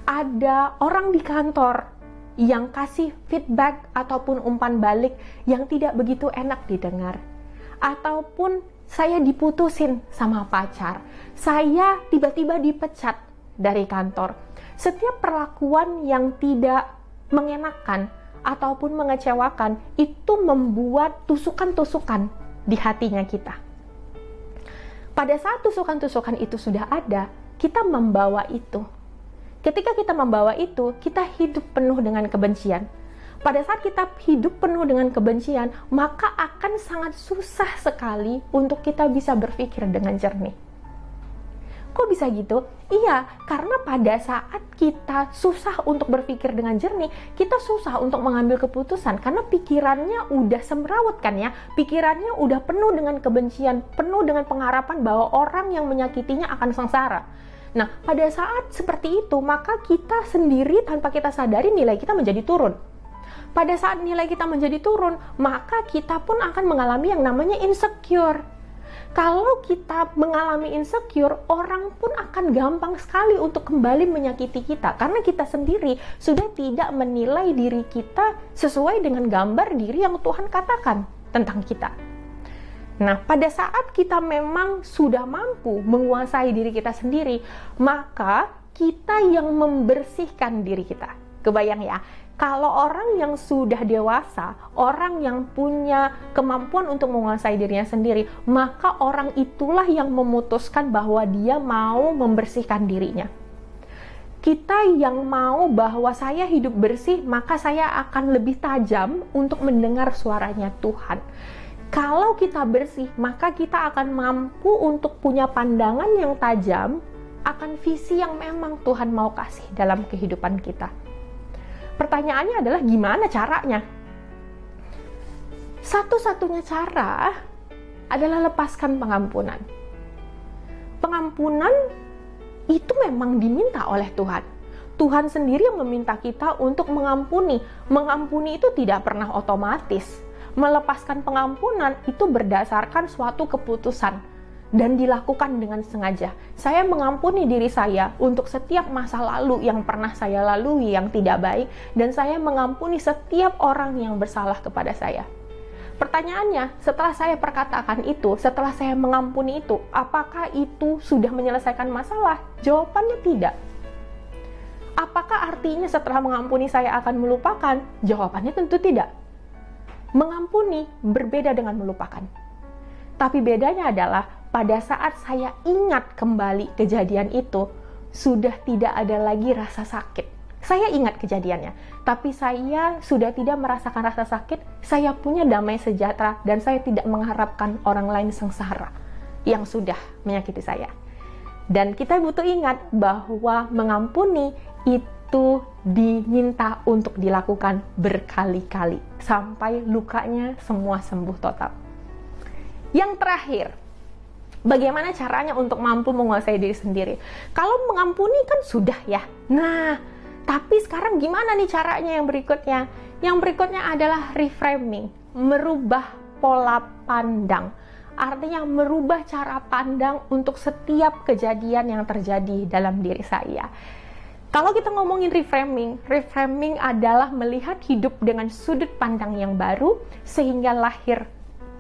Ada orang di kantor yang kasih feedback ataupun umpan balik yang tidak begitu enak didengar. Ataupun saya diputusin sama pacar. Saya tiba-tiba dipecat dari kantor. Setiap perlakuan yang tidak mengenakan ataupun mengecewakan itu membuat tusukan-tusukan di hatinya kita. Pada saat tusukan-tusukan itu sudah ada, kita membawa itu. Ketika kita membawa itu, kita hidup penuh dengan kebencian. Pada saat kita hidup penuh dengan kebencian, maka akan sangat susah sekali untuk kita bisa berpikir dengan jernih. Kok bisa gitu? Iya, karena pada saat kita susah untuk berpikir dengan jernih, kita susah untuk mengambil keputusan karena pikirannya udah semrawut kan ya. Pikirannya udah penuh dengan kebencian, penuh dengan pengharapan bahwa orang yang menyakitinya akan sengsara. Nah, pada saat seperti itu, maka kita sendiri tanpa kita sadari nilai kita menjadi turun. Pada saat nilai kita menjadi turun, maka kita pun akan mengalami yang namanya insecure. Kalau kita mengalami insecure, orang pun akan gampang sekali untuk kembali menyakiti kita. Karena kita sendiri sudah tidak menilai diri kita sesuai dengan gambar diri yang Tuhan katakan tentang kita. Nah, pada saat kita memang sudah mampu menguasai diri kita sendiri, maka kita yang membersihkan diri kita. Kebayang ya? Kalau orang yang sudah dewasa, orang yang punya kemampuan untuk menguasai dirinya sendiri, maka orang itulah yang memutuskan bahwa dia mau membersihkan dirinya. Kita yang mau bahwa saya hidup bersih, maka saya akan lebih tajam untuk mendengar suaranya Tuhan. Kalau kita bersih, maka kita akan mampu untuk punya pandangan yang tajam akan visi yang memang Tuhan mau kasih dalam kehidupan kita. Pertanyaannya adalah gimana caranya? Satu-satunya cara adalah lepaskan pengampunan. Pengampunan itu memang diminta oleh Tuhan. Tuhan sendiri yang meminta kita untuk mengampuni. Mengampuni itu tidak pernah otomatis. Melepaskan pengampunan itu berdasarkan suatu keputusan dan dilakukan dengan sengaja. Saya mengampuni diri saya untuk setiap masa lalu yang pernah saya lalui yang tidak baik, dan saya mengampuni setiap orang yang bersalah kepada saya. Pertanyaannya, setelah saya perkatakan itu, setelah saya mengampuni itu, apakah itu sudah menyelesaikan masalah? Jawabannya tidak. Apakah artinya setelah mengampuni saya akan melupakan? Jawabannya tentu tidak. Mengampuni berbeda dengan melupakan. Tapi bedanya adalah pada saat saya ingat kembali kejadian itu, sudah tidak ada lagi rasa sakit. Saya ingat kejadiannya, tapi saya sudah tidak merasakan rasa sakit, saya punya damai sejahtera, dan saya tidak mengharapkan orang lain sengsara yang sudah menyakiti saya. Dan kita butuh ingat bahwa mengampuni itu diminta untuk dilakukan berkali-kali, sampai lukanya semua sembuh total. Yang terakhir, bagaimana caranya untuk mampu menguasai diri sendiri? Kalau mengampuni kan sudah ya. Nah, tapi sekarang gimana nih caranya yang berikutnya? Yang berikutnya adalah reframing, merubah pola pandang. Artinya merubah cara pandang untuk setiap kejadian yang terjadi dalam diri saya. Kalau kita ngomongin reframing adalah melihat hidup dengan sudut pandang yang baru sehingga lahir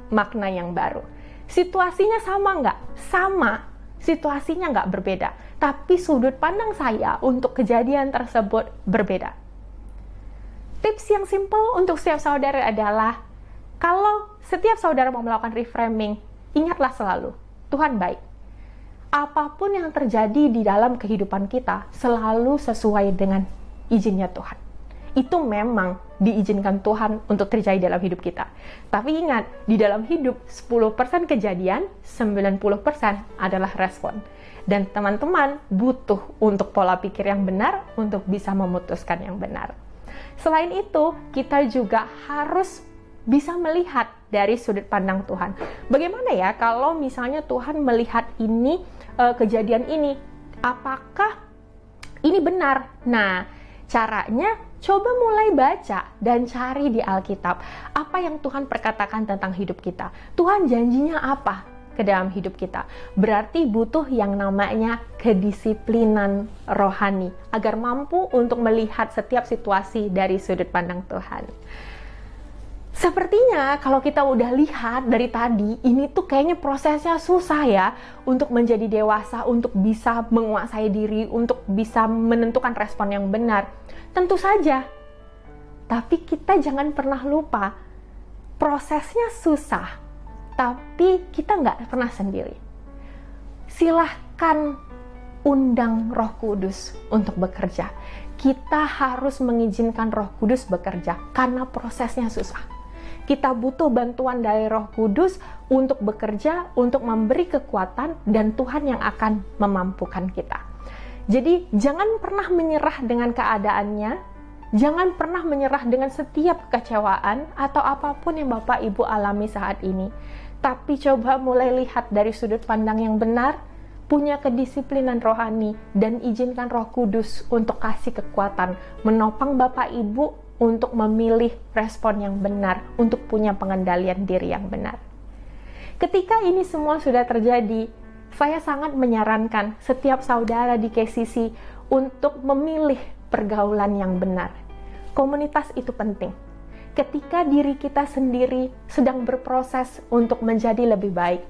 makna yang baru. Situasinya sama nggak? Sama. Situasinya nggak berbeda, tapi sudut pandang saya untuk kejadian tersebut berbeda. Tips yang simple untuk setiap saudara adalah, kalau setiap saudara mau melakukan reframing, ingatlah selalu, Tuhan baik. Apapun yang terjadi di dalam kehidupan kita, selalu sesuai dengan izinnya Tuhan. Itu memang diizinkan Tuhan untuk terjadi dalam hidup kita. Tapi ingat, di dalam hidup 10% kejadian, 90% adalah respon. Dan teman-teman butuh untuk pola pikir yang benar untuk bisa memutuskan yang benar. Selain itu, kita juga harus bisa melihat dari sudut pandang Tuhan. Bagaimana ya kalau misalnya Tuhan melihat ini, kejadian ini, apakah ini benar? Nah, caranya coba mulai baca dan cari di Alkitab apa yang Tuhan perkatakan tentang hidup kita. Tuhan janjinya apa ke dalam hidup kita? Berarti butuh yang namanya kedisiplinan rohani agar mampu untuk melihat setiap situasi dari sudut pandang Tuhan. Sepertinya kalau kita udah lihat dari tadi, ini tuh kayaknya prosesnya susah ya untuk menjadi dewasa, untuk bisa menguasai diri, untuk bisa menentukan respon yang benar. Tentu saja, tapi kita jangan pernah lupa, prosesnya susah, tapi kita nggak pernah sendiri. Silahkan undang Roh Kudus untuk bekerja. Kita harus mengizinkan Roh Kudus bekerja, karena prosesnya susah. Kita butuh bantuan dari Roh Kudus untuk bekerja, untuk memberi kekuatan, dan Tuhan yang akan memampukan kita. Jadi jangan pernah menyerah dengan keadaannya, jangan pernah menyerah dengan setiap kekecewaan atau apapun yang Bapak Ibu alami saat ini. Tapi coba mulai lihat dari sudut pandang yang benar, punya kedisiplinan rohani, dan izinkan Roh Kudus untuk kasih kekuatan, menopang Bapak Ibu untuk memilih respon yang benar, untuk punya pengendalian diri yang benar. Ketika ini semua sudah terjadi, saya sangat menyarankan setiap saudara di KCC untuk memilih pergaulan yang benar. Komunitas itu penting. Ketika diri kita sendiri sedang berproses untuk menjadi lebih baik,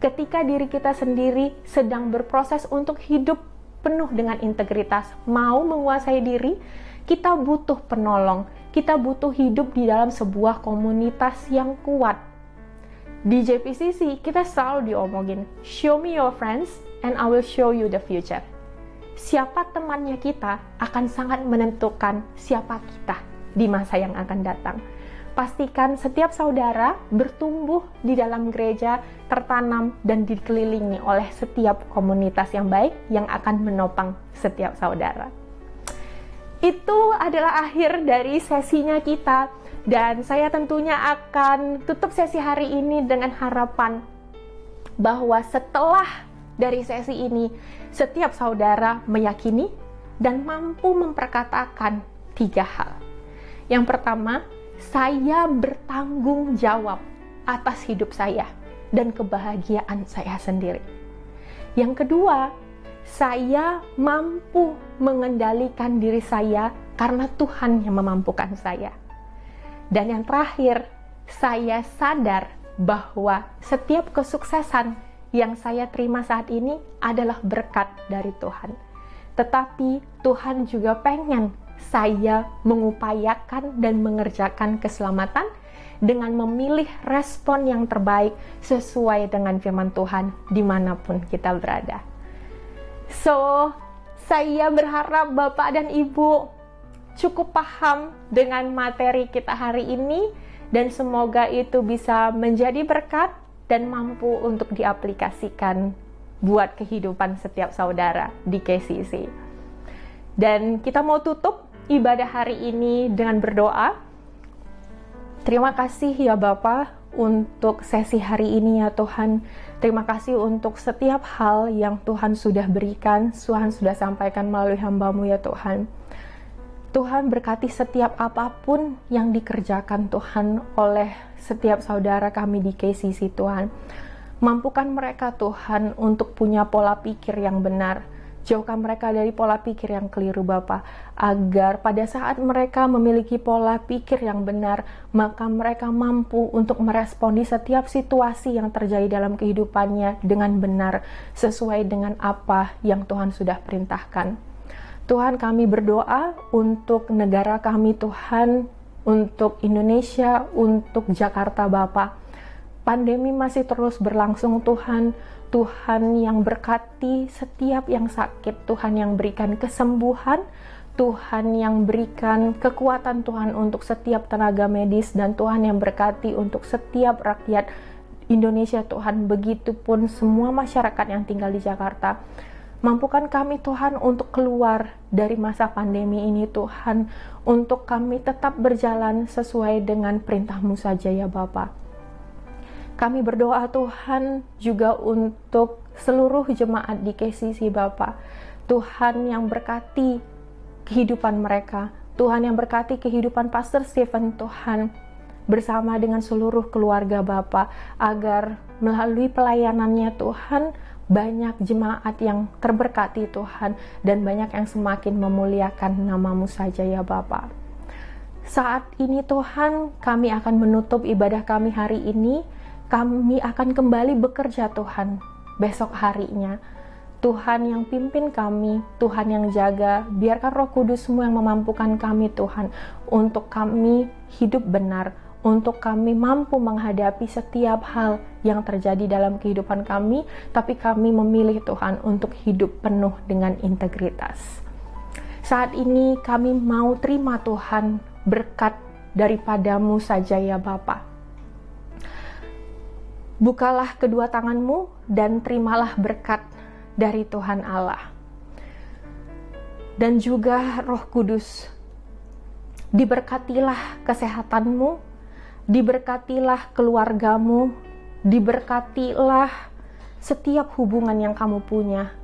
ketika diri kita sendiri sedang berproses untuk hidup penuh dengan integritas, mau menguasai diri, kita butuh penolong, kita butuh hidup di dalam sebuah komunitas yang kuat. Di JPCC, kita selalu diomongin, show me your friends and I will show you the future. siapa temannya kita akan sangat menentukan siapa kita di masa yang akan datang. Pastikan setiap saudara bertumbuh di dalam gereja, tertanam dan dikelilingi oleh setiap komunitas yang baik yang akan menopang setiap saudara. Itu adalah akhir dari sesinya kita, dan saya tentunya akan tutup sesi hari ini dengan harapan bahwa setelah dari sesi ini, setiap saudara meyakini dan mampu memperkatakan 3 hal. Yang pertama, saya bertanggung jawab atas hidup saya dan kebahagiaan saya sendiri. Yang kedua, saya mampu mengendalikan diri saya karena Tuhan yang memampukan saya. Dan yang terakhir, saya sadar bahwa setiap kesuksesan yang saya terima saat ini adalah berkat dari Tuhan. Tetapi Tuhan juga pengen saya mengupayakan dan mengerjakan keselamatan dengan memilih respon yang terbaik sesuai dengan firman Tuhan dimanapun kita berada. So, saya berharap Bapak dan Ibu cukup paham dengan materi kita hari ini, dan semoga itu bisa menjadi berkat dan mampu untuk diaplikasikan buat kehidupan setiap saudara di KCC. Dan kita mau tutup ibadah hari ini dengan berdoa. Terima kasih ya Bapa untuk sesi hari ini ya Tuhan. Terima kasih untuk setiap hal yang Tuhan sudah berikan, Tuhan sudah sampaikan melalui hamba-Mu ya Tuhan. Tuhan berkati setiap apapun yang dikerjakan Tuhan oleh setiap saudara kami di KCC Tuhan. Mampukan mereka Tuhan untuk punya pola pikir yang benar. Jauhkan mereka dari pola pikir yang keliru Bapa, agar pada saat mereka memiliki pola pikir yang benar, maka mereka mampu untuk meresponi setiap situasi yang terjadi dalam kehidupannya dengan benar, sesuai dengan apa yang Tuhan sudah perintahkan. Tuhan, kami berdoa untuk negara kami Tuhan, untuk Indonesia, untuk Jakarta Bapa. Pandemi masih terus berlangsung Tuhan. Tuhan yang berkati setiap yang sakit, Tuhan yang berikan kesembuhan, Tuhan yang berikan kekuatan Tuhan untuk setiap tenaga medis, dan Tuhan yang berkati untuk setiap rakyat Indonesia Tuhan, begitupun semua masyarakat yang tinggal di Jakarta. Mampukan kami Tuhan untuk keluar dari masa pandemi ini Tuhan, untuk kami tetap berjalan sesuai dengan perintah-Mu saja ya Bapa. Kami berdoa Tuhan juga untuk seluruh jemaat di KCC Bapa. Tuhan yang berkati kehidupan mereka, Tuhan yang berkati kehidupan Pastor Stephen Tuhan, bersama dengan seluruh keluarga Bapa, agar melalui pelayanannya Tuhan, banyak jemaat yang terberkati Tuhan, dan banyak yang semakin memuliakan nama-Mu saja ya Bapa. Saat ini Tuhan, kami akan menutup ibadah kami hari ini. Kami akan kembali bekerja Tuhan besok harinya. Tuhan yang pimpin kami, Tuhan yang jaga, biarkan Roh Kudus-Mu yang memampukan kami Tuhan, untuk kami hidup benar, untuk kami mampu menghadapi setiap hal yang terjadi dalam kehidupan kami, tapi kami memilih Tuhan untuk hidup penuh dengan integritas. Saat ini kami mau terima Tuhan berkat daripada-Mu saja ya Bapa. Bukalah kedua tangan-Mu dan terimalah berkat dari Tuhan Allah. Dan juga Roh Kudus, diberkatilah kesehatan-Mu, diberkatilah keluarga-Mu, diberkatilah setiap hubungan yang kamu punya.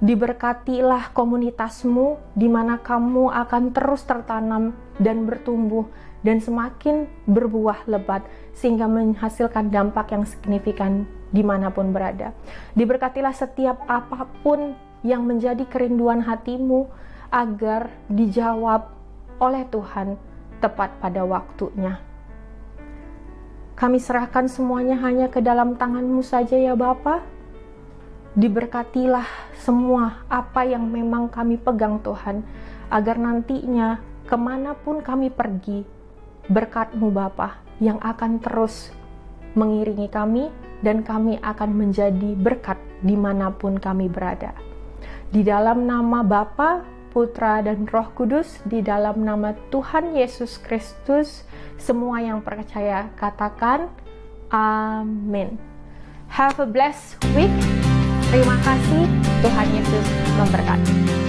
Diberkatilah komunitas-Mu, di mana kamu akan terus tertanam dan bertumbuh dan semakin berbuah lebat, sehingga menghasilkan dampak yang signifikan dimanapun berada. Diberkatilah setiap apapun yang menjadi kerinduan hatimu, agar dijawab oleh Tuhan tepat pada waktunya. Kami serahkan semuanya hanya ke dalam tangan-Mu saja ya Bapa. Diberkatilah semua apa yang memang kami pegang Tuhan, agar nantinya kemanapun kami pergi, berkat-Mu Bapa yang akan terus mengiringi kami, dan kami akan menjadi berkat dimanapun kami berada. Di dalam nama Bapa, Putra, dan Roh Kudus, di dalam nama Tuhan Yesus Kristus, semua yang percaya katakan amin. Have a blessed week. Terima kasih. Tuhan Yesus memberkati.